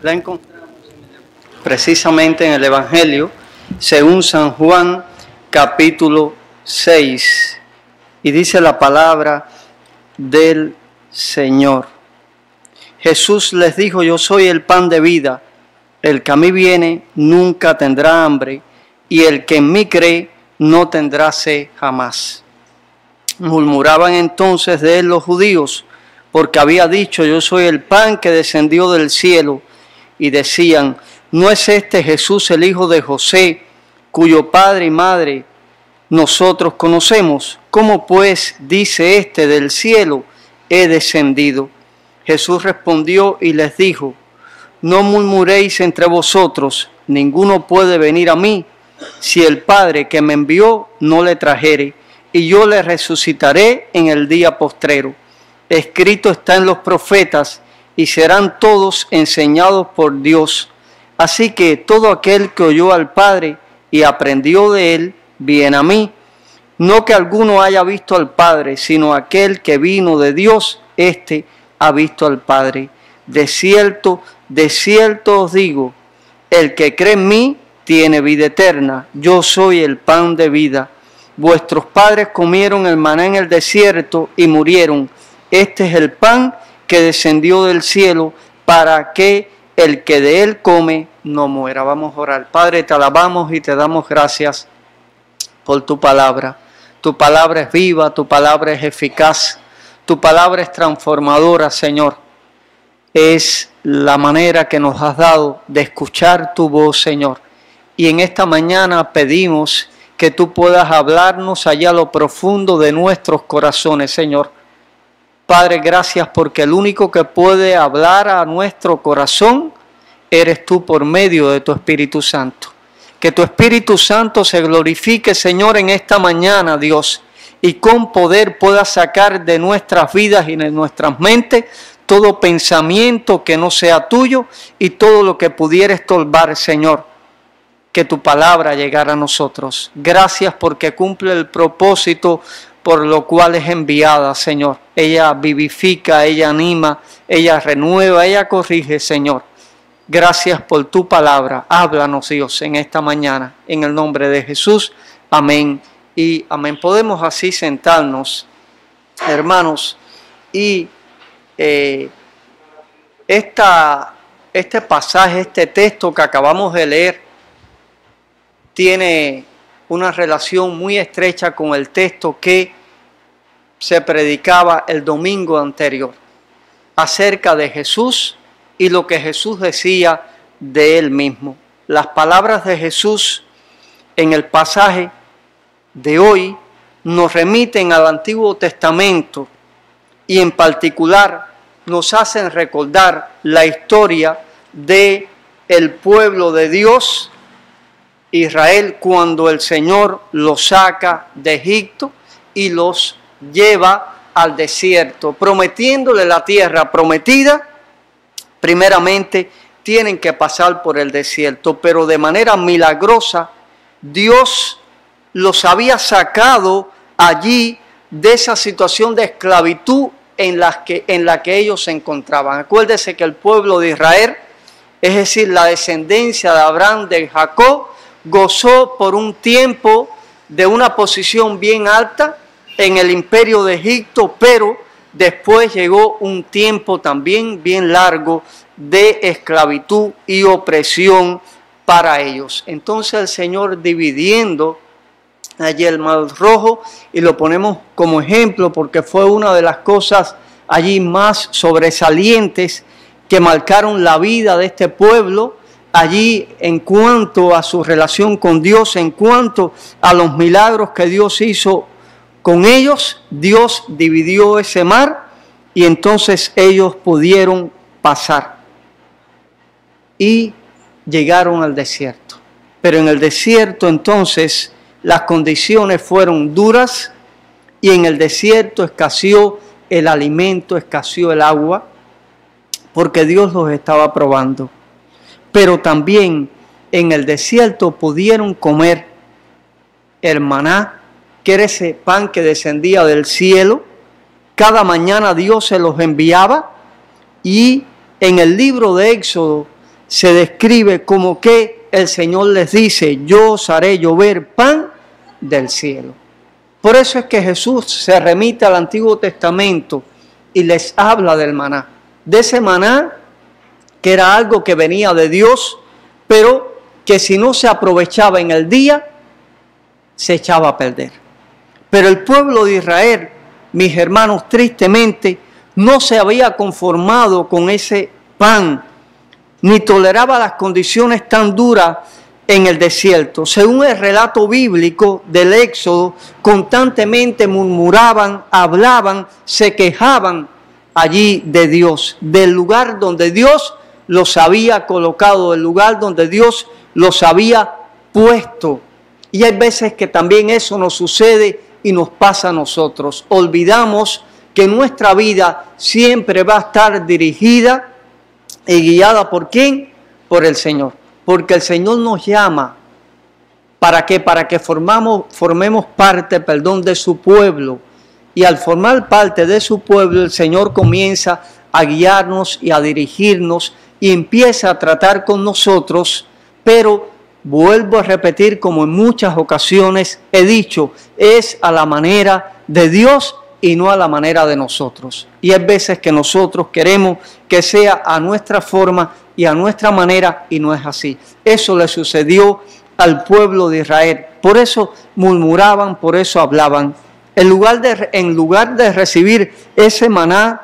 La encontramos precisamente en el Evangelio, según San Juan, capítulo 6. Y dice la palabra del Señor. Jesús les dijo: yo soy el pan de vida. El que a mí viene nunca tendrá hambre, y el que en mí cree no tendrá sed jamás. Murmuraban entonces de él los judíos, porque había dicho: yo soy el pan que descendió del cielo. Y decían: ¿no es este Jesús el hijo de José, cuyo padre y madre nosotros conocemos? ¿Cómo pues dice este: del cielo he descendido? Jesús respondió y les dijo: no murmuréis entre vosotros, ninguno puede venir a mí si el Padre que me envió no le trajere, y yo le resucitaré en el día postrero. Escrito está en los profetas, y serán todos enseñados por Dios. Así que todo aquel que oyó al Padre y aprendió de él, viene a mí. No que alguno haya visto al Padre, sino aquel que vino de Dios, éste ha visto al Padre. De cierto os digo, el que cree en mí tiene vida eterna. Yo soy el pan de vida. Vuestros padres comieron el maná en el desierto y murieron. Este es el pan que descendió del cielo, para que el que de él come no muera. Vamos a orar. Padre, te alabamos y te damos gracias por tu palabra. Tu palabra es viva, tu palabra es eficaz, tu palabra es transformadora, Señor. Es la manera que nos has dado de escuchar tu voz, Señor. Y en esta mañana pedimos que tú puedas hablarnos allá a lo profundo de nuestros corazones, Señor. Padre, gracias porque el único que puede hablar a nuestro corazón eres tú por medio de tu Espíritu Santo. Que tu Espíritu Santo se glorifique, Señor, en esta mañana, Dios, y con poder pueda sacar de nuestras vidas y de nuestras mentes todo pensamiento que no sea tuyo y todo lo que pudiera estorbar, Señor, que tu palabra llegara a nosotros. Gracias porque cumple el propósito por lo cual es enviada, Señor. Ella vivifica, ella anima, ella renueva, ella corrige, Señor. Gracias por tu palabra. Háblanos, Dios, en esta mañana. En el nombre de Jesús. Amén y amén. Podemos así sentarnos, hermanos, y este pasaje, este texto que acabamos de leer, tiene una relación muy estrecha con el texto que se predicaba el domingo anterior acerca de Jesús y lo que Jesús decía de él mismo. Las palabras de Jesús en el pasaje de hoy nos remiten al Antiguo Testamento y en particular nos hacen recordar la historia de el pueblo de Dios, Israel, cuando el Señor los saca de Egipto y los lleva al desierto, prometiéndole la tierra prometida. Primeramente tienen que pasar por el desierto, pero de manera milagrosa Dios los había sacado allí de esa situación de esclavitud en la que ellos se encontraban. Acuérdese que el pueblo de Israel, es decir, la descendencia de Abraham, de Jacob, gozó por un tiempo de una posición bien alta en el imperio de Egipto, pero después llegó un tiempo también bien largo de esclavitud y opresión para ellos. Entonces el Señor, dividiendo allí el Mar Rojo, y lo ponemos como ejemplo porque fue una de las cosas allí más sobresalientes que marcaron la vida de este pueblo, allí en cuanto a su relación con Dios, en cuanto a los milagros que Dios hizo con ellos. Dios dividió ese mar y entonces ellos pudieron pasar y llegaron al desierto. Pero en el desierto entonces las condiciones fueron duras y en el desierto escaseó el alimento, escaseó el agua, porque Dios los estaba probando. Pero también en el desierto pudieron comer el maná, que era ese pan que descendía del cielo. Cada mañana Dios se los enviaba Y en el libro de Éxodo se describe como que el Señor les dice: yo os haré llover pan del cielo. Por eso es que Jesús se remite al Antiguo Testamento y les habla del maná. De ese maná que era algo que venía de Dios, pero que si no se aprovechaba en el día, se echaba a perder. Pero el pueblo de Israel, mis hermanos, tristemente, no se había conformado con ese pan, ni toleraba las condiciones tan duras en el desierto. Según el relato bíblico del Éxodo, constantemente murmuraban, hablaban, se quejaban allí de Dios, del lugar donde Dios los había colocado, del lugar donde Dios los había puesto. Y hay veces que también eso nos sucede y nos pasa a nosotros. Olvidamos que nuestra vida siempre va a estar dirigida y guiada ¿por quién? Por el Señor. Porque el Señor nos llama. ¿Para qué? Para que formemos parte, de su pueblo. Y al formar parte de su pueblo, el Señor comienza a guiarnos y a dirigirnos y empieza a tratar con nosotros, pero vuelvo a repetir, como en muchas ocasiones he dicho, es a la manera de Dios y no a la manera de nosotros. Y hay veces que nosotros queremos que sea a nuestra forma y a nuestra manera, y no es así. Eso le sucedió al pueblo de Israel. Por eso murmuraban, por eso hablaban. En lugar de recibir ese maná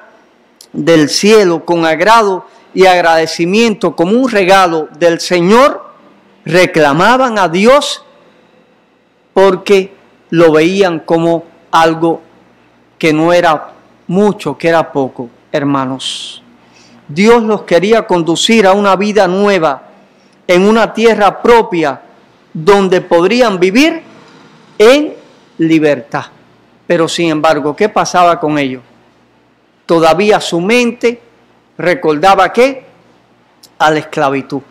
del cielo con agrado y agradecimiento como un regalo del Señor, reclamaban a Dios porque lo veían como algo que no era mucho, que era poco. Hermanos, Dios los quería conducir a una vida nueva, en una tierra propia, donde podrían vivir en libertad. Pero sin embargo, ¿qué pasaba con ellos? Todavía su mente recordaba ¿qué? A la esclavitud.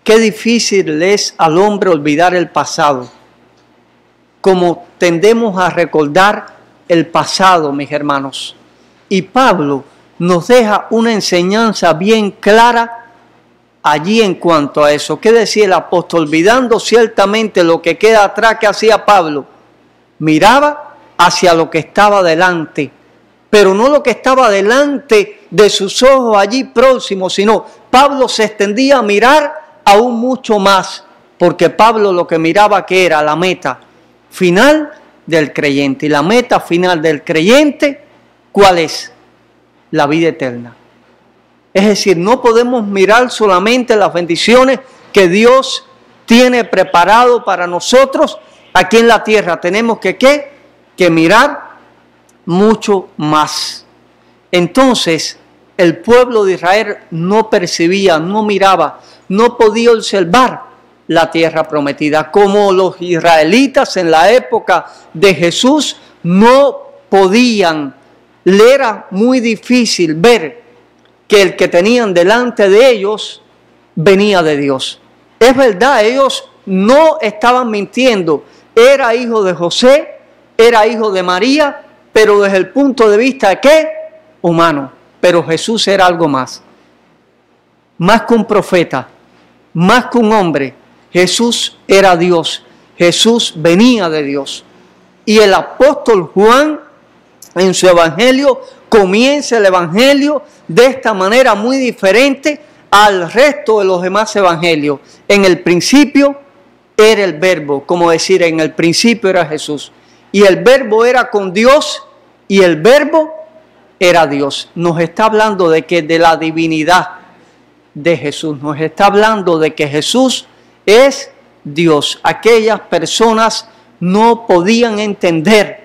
Qué difícil es al hombre olvidar el pasado. Como tendemos a recordar el pasado, mis hermanos. Y Pablo nos deja una enseñanza bien clara allí en cuanto a eso. ¿Qué decía el apóstol? Olvidando ciertamente lo que queda atrás, ¿qué hacía Pablo? Miraba hacia lo que estaba delante, pero no lo que estaba delante de sus ojos allí próximo, sino Pablo se extendía a mirar aún mucho más, porque Pablo lo que miraba que era la meta final del creyente. Y la meta final del creyente, ¿cuál es? La vida eterna. Es decir, no podemos mirar solamente las bendiciones que Dios tiene preparado para nosotros aquí en la tierra. Tenemos que mirar mucho más. Entonces, el pueblo de Israel no percibía, no miraba, no podía observar la tierra prometida. Como los israelitas en la época de Jesús no podían, le era muy difícil ver que el que tenían delante de ellos venía de Dios. Es verdad, ellos no estaban mintiendo. Era hijo de José, era hijo de María, pero desde el punto de vista de ¿qué? Humano. Pero Jesús era algo más. Más que un profeta, más que un hombre. Jesús era Dios. Jesús venía de Dios. Y el apóstol Juan, en su evangelio, comienza el evangelio de esta manera muy diferente al resto de los demás evangelios. En el principio era el verbo, como decir, en el principio era Jesús. Y el verbo era con Dios y el verbo era Dios. Nos está hablando de que de la divinidad de Jesús. Nos está hablando de que Jesús es Dios. Aquellas personas no podían entender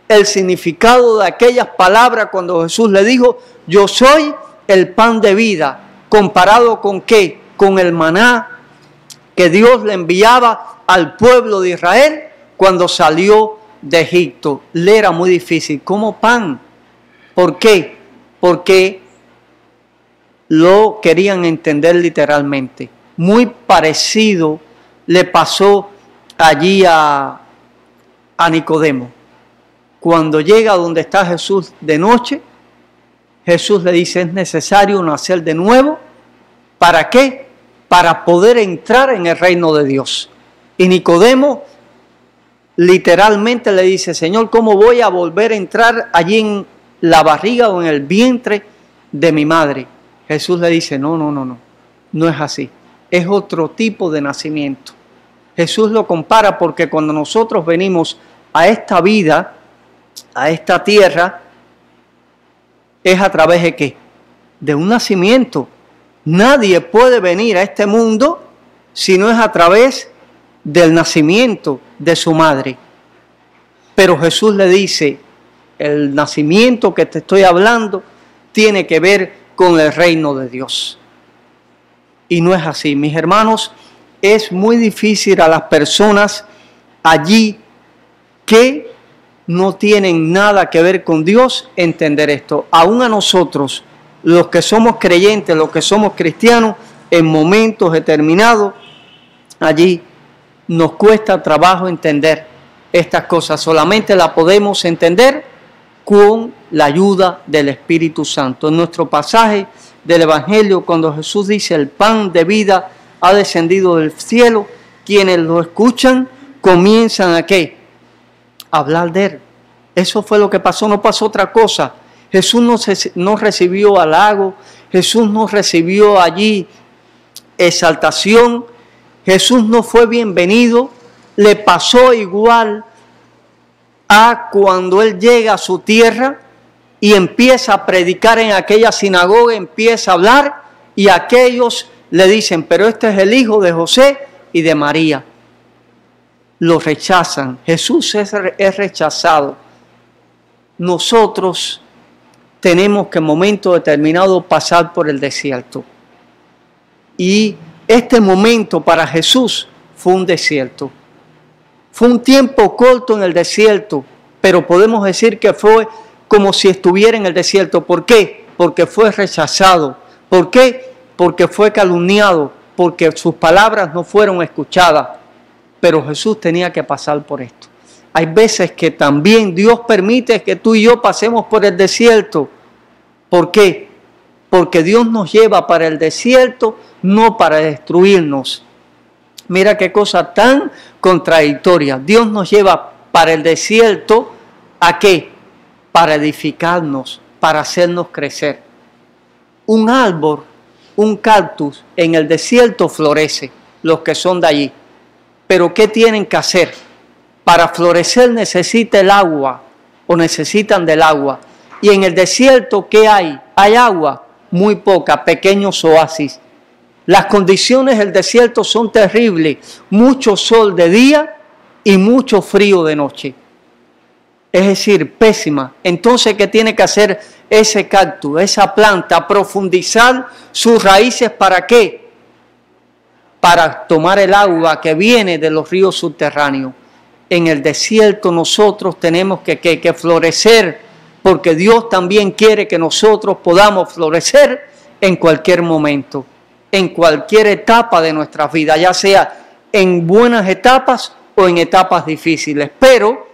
el significado de aquellas palabras cuando Jesús le dijo: yo soy el pan de vida. ¿Comparado con qué? Con el maná que Dios le enviaba al pueblo de Israel cuando salió de Egipto. Le era muy difícil. ¿Cómo pan? ¿Por qué? Porque lo querían entender literalmente. Muy parecido le pasó allí a Nicodemo. Cuando llega donde está Jesús de noche, Jesús le dice, es necesario nacer de nuevo. ¿Para qué? Para poder entrar en el reino de Dios. Y Nicodemo literalmente le dice, Señor, ¿cómo voy a volver a entrar allí en la barriga o en el vientre de mi madre? Jesús le dice, no es así. Es otro tipo de nacimiento. Jesús lo compara porque cuando nosotros venimos a esta vida, a esta tierra, es a través de ¿qué? De un nacimiento. Nadie puede venir a este mundo si no es a través del nacimiento de su madre. Pero Jesús le dice, el nacimiento que te estoy hablando tiene que ver con el reino de Dios. Y no es así, mis hermanos. Es muy difícil a las personas allí que no tienen nada que ver con Dios entender esto. Aún a nosotros, los que somos creyentes, los que somos cristianos, en momentos determinados, allí nos cuesta trabajo entender estas cosas. Solamente las podemos entender con la ayuda del Espíritu Santo. En nuestro pasaje del Evangelio, cuando Jesús dice, el pan de vida ha descendido del cielo, quienes lo escuchan comienzan a ¿qué? A hablar de él. Eso fue lo que pasó, no pasó otra cosa. Jesús no recibió halago, Jesús no recibió allí exaltación, Jesús no fue bienvenido. Le pasó igual a cuando él llega a su tierra y empieza a predicar en aquella sinagoga, empieza a hablar y aquellos le dicen, pero este es el hijo de José y de María. Lo rechazan. Jesús es rechazado. Nosotros tenemos que en momento determinado pasar por el desierto. Y este momento para Jesús fue un desierto. Fue un tiempo corto en el desierto, pero podemos decir que fue como si estuviera en el desierto. ¿Por qué? Porque fue rechazado. ¿Por qué? Porque fue calumniado, porque sus palabras no fueron escuchadas. Pero Jesús tenía que pasar por esto. Hay veces que también Dios permite que tú y yo pasemos por el desierto. ¿Por qué? Porque Dios nos lleva para el desierto, no para destruirnos. Mira qué cosa tan contradictoria. Dios nos lleva para el desierto, ¿a qué? Para edificarnos, para hacernos crecer. Un árbol, un cactus en el desierto florece, los que son de allí. Pero ¿qué tienen que hacer? Para florecer necesita el agua o necesitan del agua. Y en el desierto, ¿qué hay? Hay agua, muy poca, pequeños oasis. Las condiciones del desierto son terribles. Mucho sol de día y mucho frío de noche. Es decir, pésima. Entonces, ¿qué tiene que hacer ese cactus, esa planta? Profundizar sus raíces, ¿para qué? Para tomar el agua que viene de los ríos subterráneos. En el desierto nosotros tenemos que florecer, porque Dios también quiere que nosotros podamos florecer en cualquier momento, en cualquier etapa de nuestra vida, ya sea en buenas etapas o en etapas difíciles. Pero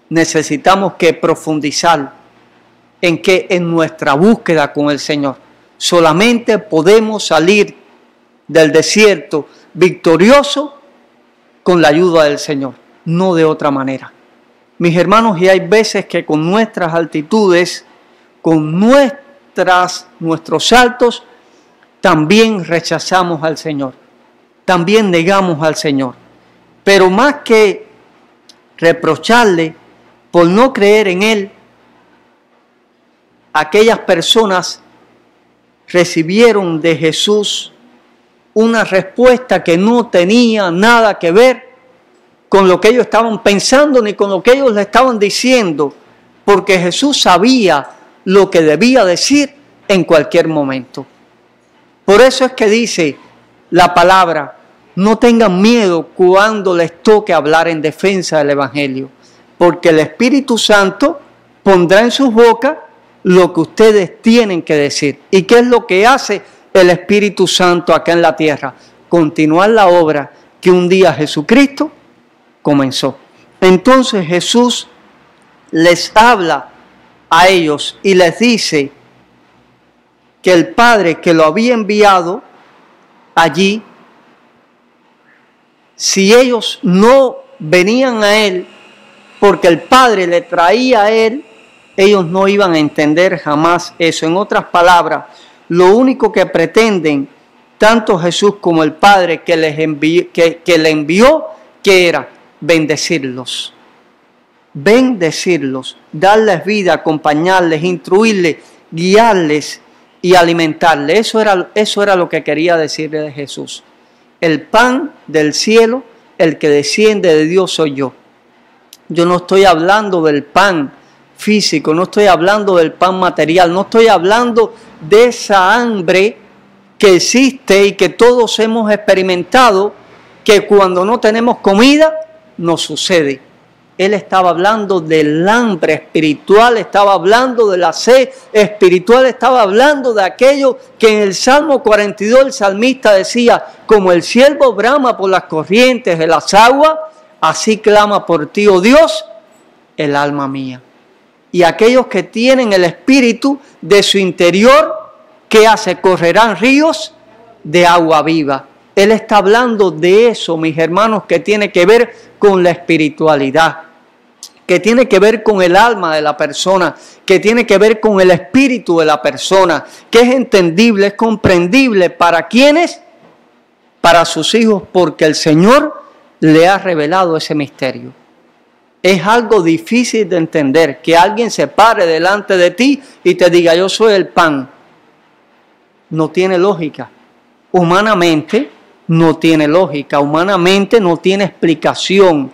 necesitamos que profundizar en que en nuestra búsqueda con el Señor. Solamente podemos salir del desierto victorioso con la ayuda del Señor, no de otra manera. Mis hermanos, y hay veces que con nuestras altitudes, con nuestros saltos, también rechazamos al Señor, también negamos al Señor. Pero más que reprocharle por no creer en Él, aquellas personas recibieron de Jesús una respuesta que no tenía nada que ver con lo que ellos estaban pensando ni con lo que ellos le estaban diciendo, porque Jesús sabía lo que debía decir en cualquier momento. Por eso es que dice la palabra, no tengan miedo cuando les toque hablar en defensa del Evangelio, porque el Espíritu Santo pondrá en sus bocas lo que ustedes tienen que decir. ¿Y qué es lo que hace el Espíritu Santo acá en la tierra? Continuar la obra que un día Jesucristo comenzó. Entonces Jesús les habla a ellos y les dice que el Padre que lo había enviado allí, si ellos no venían a Él, porque el Padre le traía a Él, ellos no iban a entender jamás eso. En otras palabras, lo único que pretenden tanto Jesús como el Padre que le envió, que era bendecirlos. Bendecirlos, darles vida, acompañarles, instruirles, guiarles y alimentarles. Eso era lo que quería decirle de Jesús. El pan del cielo, el que desciende de Dios soy yo. Yo no estoy hablando del pan físico, no estoy hablando del pan material, no estoy hablando de esa hambre que existe y que todos hemos experimentado, que cuando no tenemos comida nos sucede. Él estaba hablando del hambre espiritual, estaba hablando de la sed espiritual, estaba hablando de aquello que en el Salmo 42 el salmista decía: como el ciervo brama por las corrientes de las aguas, así clama por ti, oh Dios, el alma mía. Y aquellos que tienen el Espíritu de su interior, ¿qué hace? Correrán ríos de agua viva. Él está hablando de eso, mis hermanos, que tiene que ver con la espiritualidad, que tiene que ver con el alma de la persona, que tiene que ver con el espíritu de la persona, que es entendible, es comprendible para quienes, para sus hijos, porque el Señor le ha revelado ese misterio. Es algo difícil de entender que alguien se pare delante de ti y te diga: yo soy el pan. No tiene lógica. Humanamente no tiene lógica, humanamente no tiene explicación.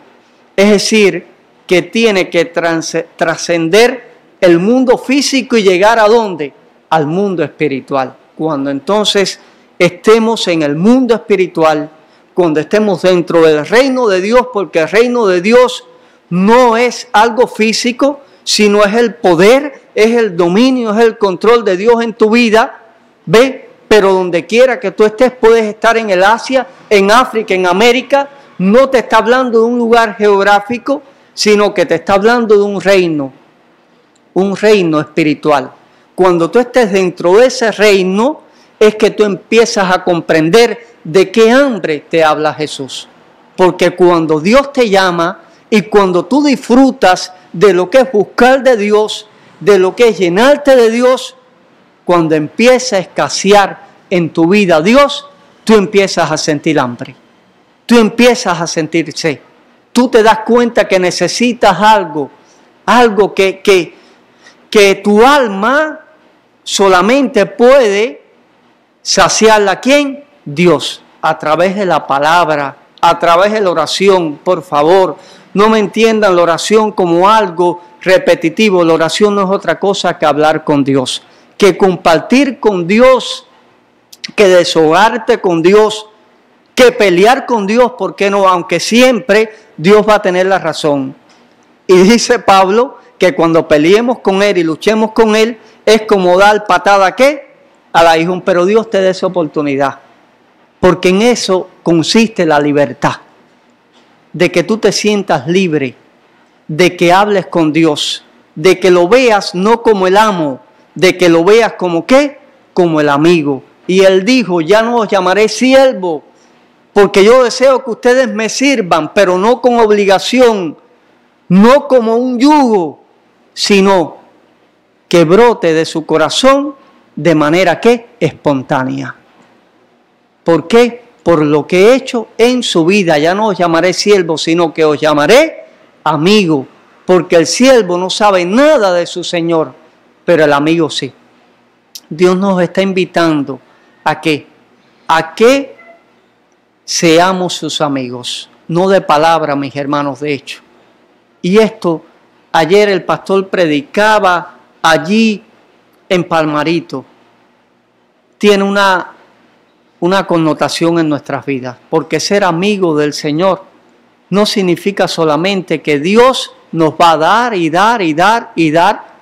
Es decir, que tiene que trascender el mundo físico y llegar ¿a dónde? Al mundo espiritual. Cuando entonces estemos en el mundo espiritual, cuando estemos dentro del reino de Dios, porque el reino de Dios no es algo físico, sino es el poder, es el dominio, es el control de Dios en tu vida. Ve, pero donde quiera que tú estés, puedes estar en el Asia, en África, en América. No te está hablando de un lugar geográfico, sino que te está hablando de un reino espiritual. Cuando tú estés dentro de ese reino, es que tú empiezas a comprender de qué hambre te habla Jesús. Porque cuando Dios te llama y cuando tú disfrutas de lo que es buscar de Dios, de lo que es llenarte de Dios, cuando empieza a escasear en tu vida Dios, tú empiezas a sentir hambre. Tú empiezas a sentir sed. Tú te das cuenta que necesitas algo que tu alma solamente puede saciarla. ¿A quién? Dios, a través de la palabra, a través de la oración. Por favor, no me entiendan la oración como algo repetitivo. La oración no es otra cosa que hablar con Dios, que compartir con Dios, que desahogarte con Dios, que pelear con Dios, ¿por qué no? Aunque siempre Dios va a tener la razón. Y dice Pablo que cuando peleemos con Él y luchemos con Él, es como dar patada ¿a qué? Al aguijón. Pero Dios te dé esa oportunidad, porque en eso consiste la libertad, de que tú te sientas libre, de que hables con Dios, de que lo veas no como el amo, de que lo veas como ¿qué? Como el amigo. Y Él dijo: ya no os llamaré siervo, porque yo deseo que ustedes me sirvan, pero no con obligación, no como un yugo, sino que brote de su corazón de manera que espontánea. ¿Por qué? Por lo que he hecho en su vida. Ya no os llamaré siervo, sino que os llamaré amigo, porque el siervo no sabe nada de su Señor, pero el amigo sí. Dios nos está invitando a que seamos sus amigos, no de palabra, mis hermanos, de hecho. Y esto, ayer el pastor predicaba allí en Palmarito, tiene una connotación en nuestras vidas, porque ser amigo del Señor no significa solamente que Dios nos va a dar y dar y dar y dar,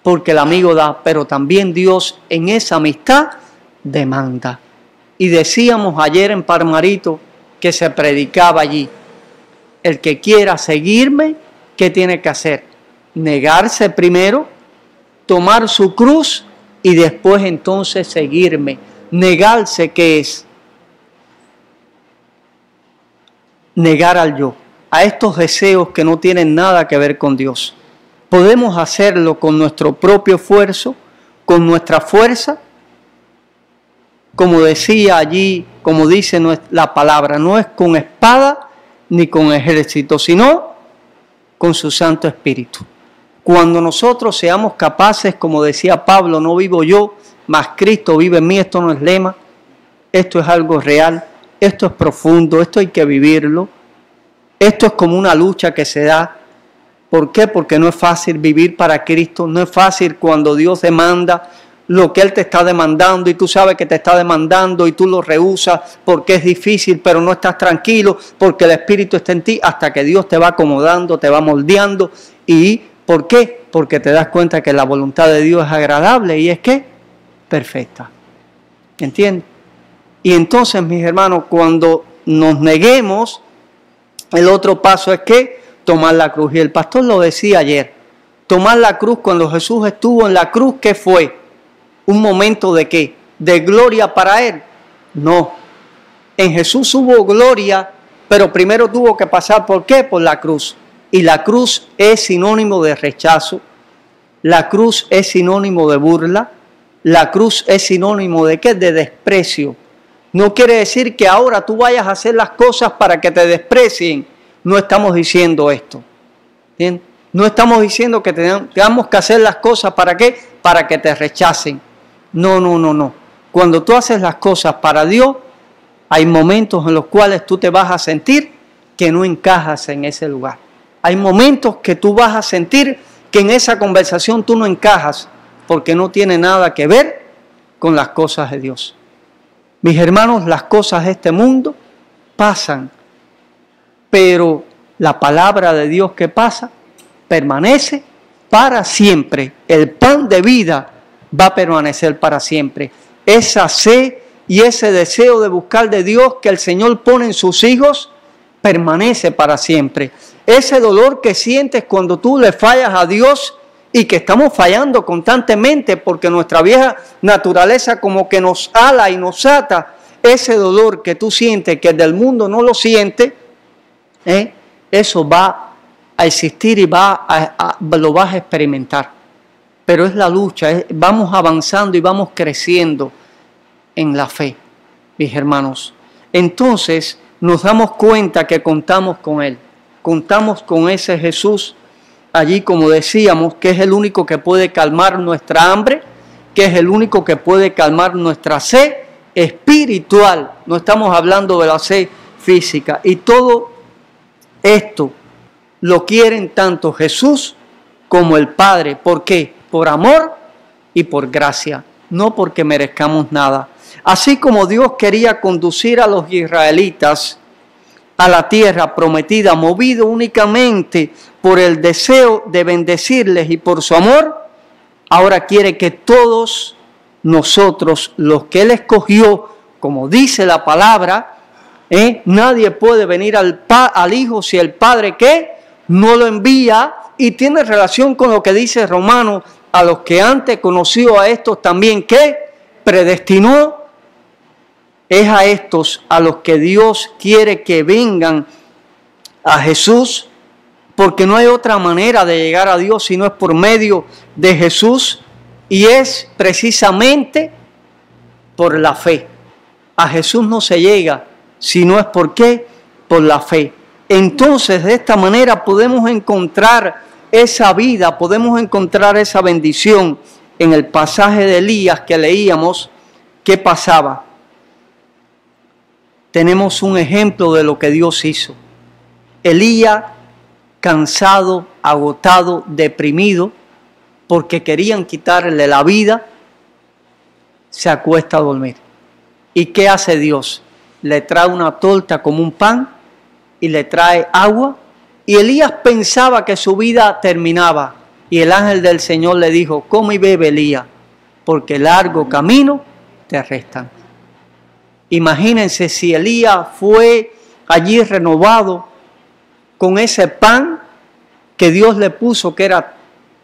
porque el amigo da, pero también Dios en esa amistad demanda. Y decíamos ayer en Palmarito que se predicaba allí: el que quiera seguirme, ¿qué tiene que hacer? Negarse primero, tomar su cruz y después entonces seguirme. Negarse, ¿qué es? Negar al yo, a estos deseos que no tienen nada que ver con Dios. Podemos hacerlo con nuestro propio esfuerzo, con nuestra fuerza, como decía allí, como dice la palabra, no es con espada ni con ejército, sino con su Santo Espíritu. Cuando nosotros seamos capaces, como decía Pablo, no vivo yo, mas Cristo vive en mí, esto no es lema, esto es algo real, esto es profundo, esto hay que vivirlo, esto es como una lucha que se da. ¿Por qué? Porque no es fácil vivir para Cristo, no es fácil cuando Dios demanda lo que Él te está demandando y tú sabes que te está demandando y tú lo rehusas porque es difícil, pero no estás tranquilo porque el Espíritu está en ti hasta que Dios te va acomodando, te va moldeando. ¿Y por qué? Porque te das cuenta que la voluntad de Dios es agradable y es que perfecta. ¿Entiendes? Y entonces, mis hermanos, cuando nos neguemos, el otro paso es que tomar la cruz. Y el pastor lo decía ayer, tomar la cruz. Cuando Jesús estuvo en la cruz, ¿qué fue? ¿Un momento de qué? ¿De gloria para Él? No. En Jesús hubo gloria, pero primero tuvo que pasar, ¿por qué? Por la cruz. Y la cruz es sinónimo de rechazo, la cruz es sinónimo de burla, la cruz es sinónimo de ¿qué? De desprecio. No quiere decir que ahora tú vayas a hacer las cosas para que te desprecien. No estamos diciendo esto. ¿Bien? No estamos diciendo que tengamos que hacer las cosas ¿para qué? Para que te rechacen. No. Cuando tú haces las cosas para Dios, hay momentos en los cuales tú te vas a sentir que no encajas en ese lugar. Hay momentos que tú vas a sentir que en esa conversación tú no encajas porque no tiene nada que ver con las cosas de Dios. Mis hermanos, las cosas de este mundo pasan, pero la palabra de Dios que pasa permanece para siempre. El pan de vida va a permanecer para siempre. Esa sed y ese deseo de buscar de Dios que el Señor pone en sus hijos permanece para siempre. Ese dolor que sientes cuando tú le fallas a Dios y que estamos fallando constantemente porque nuestra vieja naturaleza como que nos ala y nos ata, ese dolor que tú sientes que el del mundo no lo siente, eso va a existir y lo vas a experimentar. Pero es la lucha, vamos avanzando y vamos creciendo en la fe, mis hermanos. Entonces nos damos cuenta que contamos con Él, contamos con ese Jesús allí, como decíamos, que es el único que puede calmar nuestra hambre, que es el único que puede calmar nuestra sed espiritual. No estamos hablando de la sed física. Y todo esto lo quieren tanto Jesús como el Padre. ¿Por qué? Por amor y por gracia, no porque merezcamos nada. Así como Dios quería conducir a los israelitas a la tierra prometida, movido únicamente por el deseo de bendecirles y por su amor, ahora quiere que todos nosotros, los que Él escogió, como dice la palabra, nadie puede venir al Hijo si el Padre ¿qué? No lo envía, y tiene relación con lo que dice Romanos, a los que antes conoció a estos también ¿qué? Predestinó. Es a estos a los que Dios quiere que vengan a Jesús, porque no hay otra manera de llegar a Dios si no es por medio de Jesús, y es precisamente por la fe. A Jesús no se llega si no es por qué, por la fe. Entonces, de esta manera podemos encontrar esa vida, podemos encontrar esa bendición. En el pasaje de Elías que leíamos, ¿qué pasaba? Tenemos un ejemplo de lo que Dios hizo. Elías, cansado, agotado, deprimido, porque querían quitarle la vida, se acuesta a dormir. ¿Y qué hace Dios? Le trae una torta como un pan y le trae agua. Y Elías pensaba que su vida terminaba. Y el ángel del Señor le dijo: come y bebe, Elías, porque largo camino te restan. Imagínense si Elías fue allí renovado con ese pan que Dios le puso, que era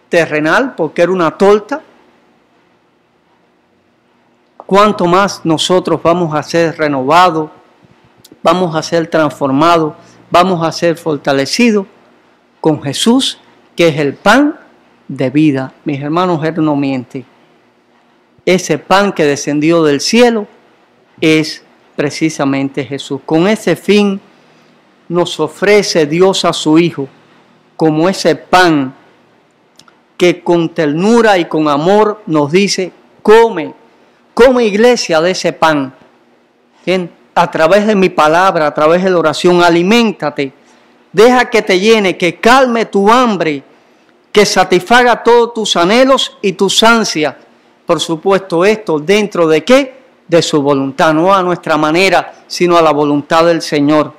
terrenal, porque era una torta. cuánto más nosotros vamos a ser renovados, vamos a ser transformados, vamos a ser fortalecidos con Jesús, que es el pan de vida. Mis hermanos, Él no miente. Ese pan que descendió del cielo es precisamente Jesús. Con ese fin nos ofrece Dios a su Hijo como ese pan que con ternura y con amor nos dice: come iglesia de ese pan. ¿Bien? A través de mi palabra, a través de la oración, aliméntate. Deja que te llene, que calme tu hambre, que satisfaga todos tus anhelos y tus ansias. Por supuesto, esto dentro de ¿qué? De su voluntad, no a nuestra manera, sino a la voluntad del Señor.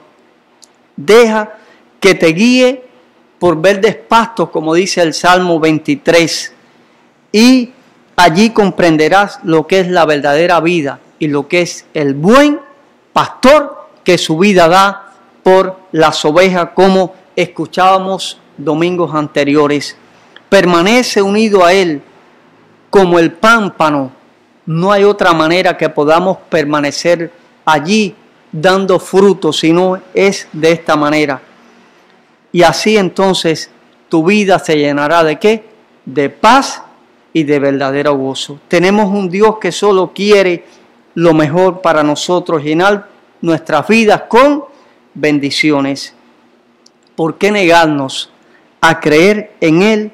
Deja que te guíe por verdes pastos, como dice el Salmo 23, y allí comprenderás lo que es la verdadera vida y lo que es el buen pastor que su vida da por las ovejas, como escuchábamos domingos anteriores. Permanece unido a Él como el pámpano. No hay otra manera que podamos permanecer allí dando frutos, sino es de esta manera. Y así entonces tu vida se llenará ¿de qué? De paz y de verdadero gozo. Tenemos un Dios que solo quiere lo mejor para nosotros, llenar nuestras vidas con bendiciones. ¿Por qué negarnos a creer en Él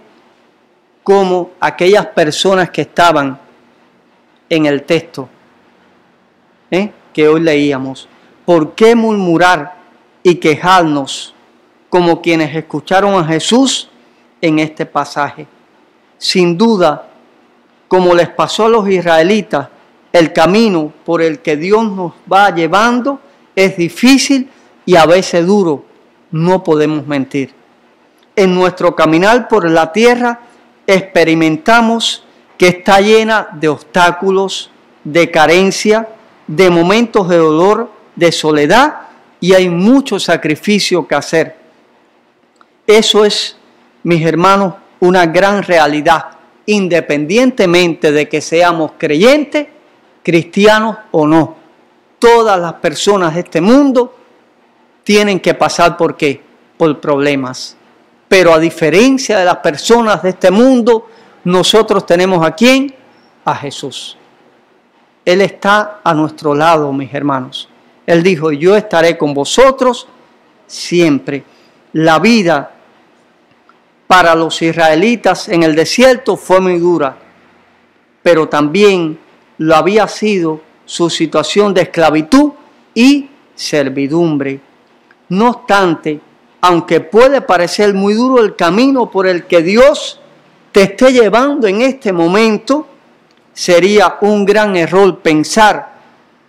como aquellas personas que estaban en el texto que hoy leíamos? ¿Por qué murmurar y quejarnos como quienes escucharon a Jesús en este pasaje? Sin duda, como les pasó a los israelitas, el camino por el que Dios nos va llevando es difícil y a veces duro, no podemos mentir. En nuestro caminar por la tierra experimentamos que está llena de obstáculos, de carencia, de momentos de dolor, de soledad, y hay mucho sacrificio que hacer. Eso es, mis hermanos, una gran realidad, independientemente de que seamos creyentes, cristianos o no. Todas las personas de este mundo tienen que pasar ¿por qué? Por problemas. Pero a diferencia de las personas de este mundo, nosotros tenemos ¿a quién? A Jesús. Él está a nuestro lado, mis hermanos. Él dijo: yo estaré con vosotros siempre. La vida para los israelitas en el desierto fue muy dura, pero también lo había sido su situación de esclavitud y servidumbre. No obstante, aunque puede parecer muy duro el camino por el que Dios te esté llevando en este momento, sería un gran error pensar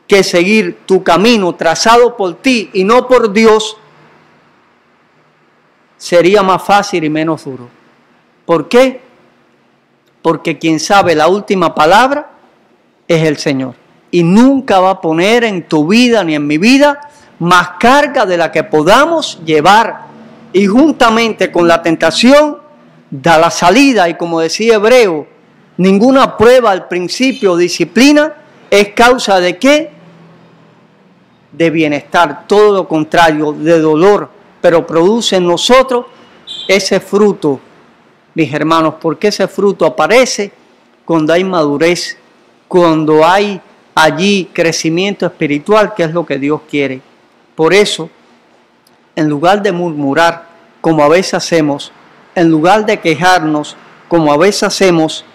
que seguir tu camino trazado por ti y no por Dios sería más fácil y menos duro. ¿Por qué? Porque quien sabe la última palabra es el Señor. Y nunca va a poner en tu vida ni en mi vida más carga de la que podamos llevar. Y juntamente con la tentación da la salida. Y como decía Hebreo, ninguna prueba al principio o disciplina es causa de ¿qué? De bienestar. Todo lo contrario, de dolor. Pero produce en nosotros ese fruto, mis hermanos, porque ese fruto aparece cuando hay madurez, cuando hay allí crecimiento espiritual, que es lo que Dios quiere. Por eso, en lugar de murmurar, como a veces hacemos, en lugar de quejarnos, como a veces hacemos,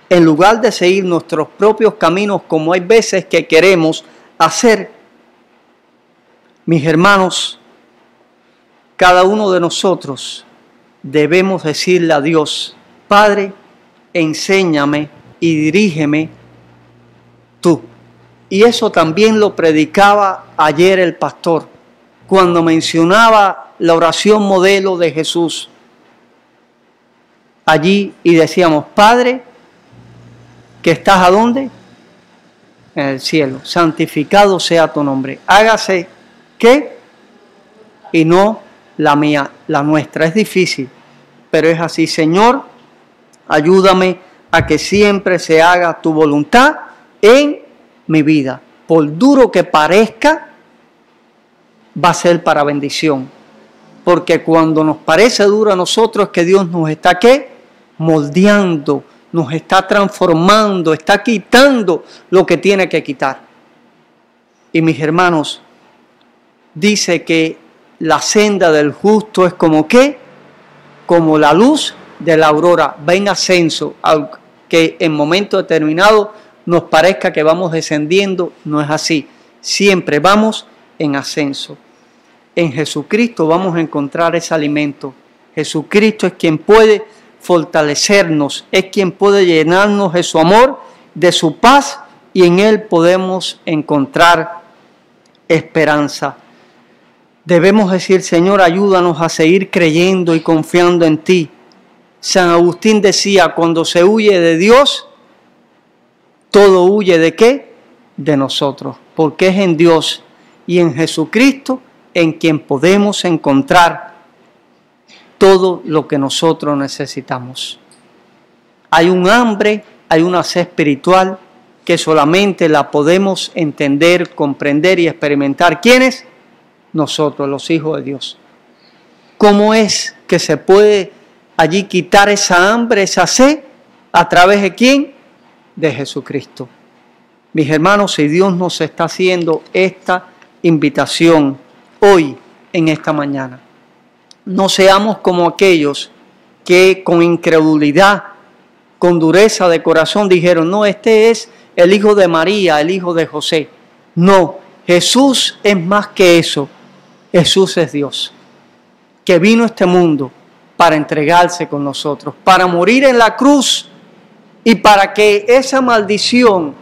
en lugar de seguir nuestros propios caminos, como hay veces que queremos hacer, mis hermanos, cada uno de nosotros debemos decirle a Dios: Padre, enséñame y dirígeme tú. Y eso también lo predicaba ayer el pastor, cuando mencionaba la oración modelo de Jesús. Allí y decíamos: Padre, que estás ¿a dónde? En el cielo. Santificado sea tu nombre. Hágase, ¿qué? Y no la mía, la nuestra. Es difícil, pero es así. Señor, ayúdame a que siempre se haga tu voluntad en mi vida. Por duro que parezca, va a ser para bendición. Porque cuando nos parece duro a nosotros es que Dios nos está, ¿qué? Moldeando, nos está transformando, está quitando lo que tiene que quitar. Y mis hermanos, dice que la senda del justo es como ¿qué? Como la luz de la aurora, va en ascenso, aunque en momento determinado nos parezca que vamos descendiendo, no es así. Siempre vamos en ascenso. En Jesucristo vamos a encontrar ese alimento. Jesucristo es quien puede fortalecernos, es quien puede llenarnos de su amor, de su paz, y en Él podemos encontrar esperanza. Debemos decir, Señor, ayúdanos a seguir creyendo y confiando en ti. San Agustín decía, cuando se huye de Dios, todo huye ¿de qué? De nosotros, porque es en Dios y en Jesucristo en quien podemos encontrar todo lo que nosotros necesitamos. Hay un hambre, hay una sed espiritual que solamente la podemos entender, comprender y experimentar. ¿Quiénes? Nosotros, los hijos de Dios. ¿Cómo es que se puede allí quitar esa hambre, esa sed? ¿A través de quién? De Jesucristo. Mis hermanos, si Dios nos está haciendo esta invitación hoy, en esta mañana, no seamos como aquellos que con incredulidad, con dureza de corazón dijeron, no, este es el hijo de María, el hijo de José. No, Jesús es más que eso. Jesús es Dios, que vino a este mundo para entregarse con nosotros, para morir en la cruz y para que esa maldición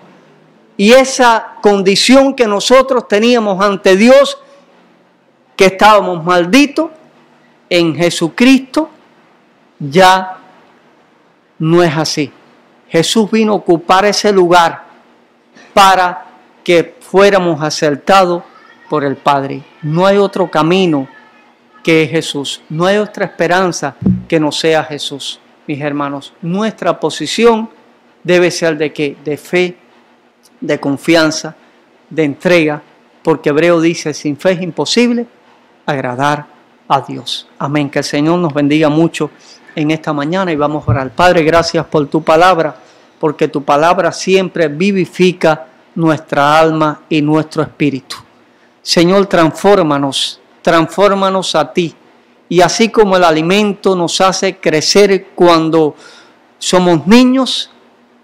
y esa condición que nosotros teníamos ante Dios, que estábamos malditos, en Jesucristo ya no es así. Jesús vino a ocupar ese lugar para que fuéramos aceptados por el Padre. No hay otro camino que Jesús. No hay otra esperanza que no sea Jesús. Mis hermanos, nuestra posición debe ser de ¿qué? De fe, de confianza, de entrega, porque Hebreo dice, sin fe es imposible agradar a Dios. Amén. Que el Señor nos bendiga mucho en esta mañana y vamos a orar. Padre, gracias por tu palabra, porque tu palabra siempre vivifica nuestra alma y nuestro espíritu. Señor, transfórmanos a ti. Y así como el alimento nos hace crecer cuando somos niños,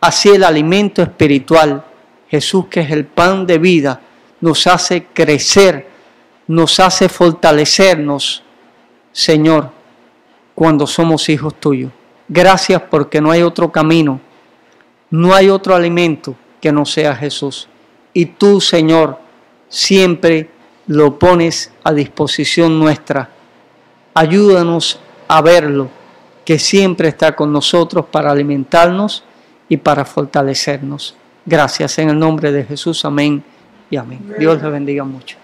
así el alimento espiritual, Jesús, que es el pan de vida, nos hace crecer, nos hace fortalecernos, Señor, cuando somos hijos tuyos. Gracias porque no hay otro camino, no hay otro alimento que no sea Jesús. Y tú, Señor, siempre lo pones a disposición nuestra. Ayúdanos a verlo, que siempre está con nosotros para alimentarnos y para fortalecernos. Gracias en el nombre de Jesús. Amén y amén. Dios les bendiga mucho.